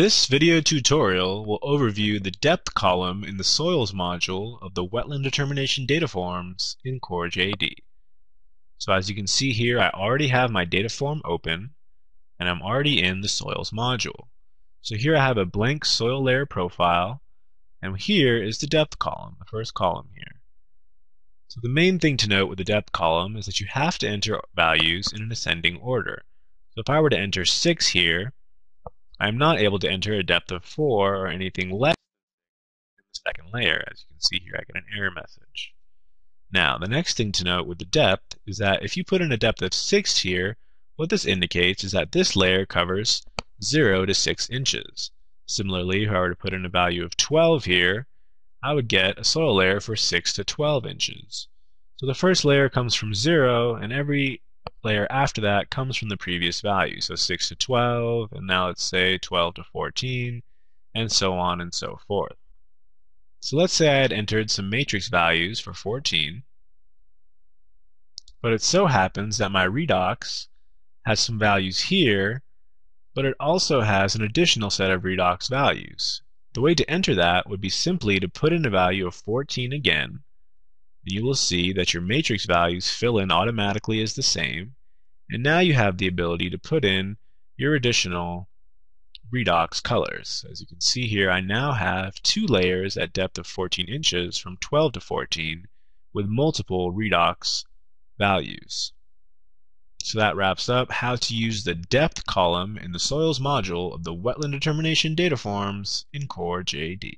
This video tutorial will overview the depth column in the soils module of the wetland determination data forms in Core JD. So as you can see here, I already have my data form open and I'm already in the soils module. So here I have a blank soil layer profile, and here is the depth column, the first column here. So the main thing to note with the depth column is that you have to enter values in an ascending order. So if I were to enter 6 here, I'm not able to enter a depth of 4 or anything less in the second layer. As you can see here, I get an error message. Now, the next thing to note with the depth is that if you put in a depth of 6 here, what this indicates is that this layer covers 0 to 6 inches. Similarly, if I were to put in a value of 12 here, I would get a soil layer for 6 to 12 inches. So the first layer comes from 0, and every layer after that comes from the previous value. So 6 to 12, and now let's say 12 to 14, and so on and so forth. So let's say I had entered some matrix values for 14, but it so happens that my redox has some values here, but it also has an additional set of redox values. The way to enter that would be simply to put in a value of 14 again, and you will see that your matrix values fill in automatically as the same, and now you have the ability to put in your additional redox colors. As you can see here, I now have 2 layers at depth of 14 inches from 12 to 14 with multiple redox values. So that wraps up how to use the depth column in the soils module of the wetland determination data forms in Core JD.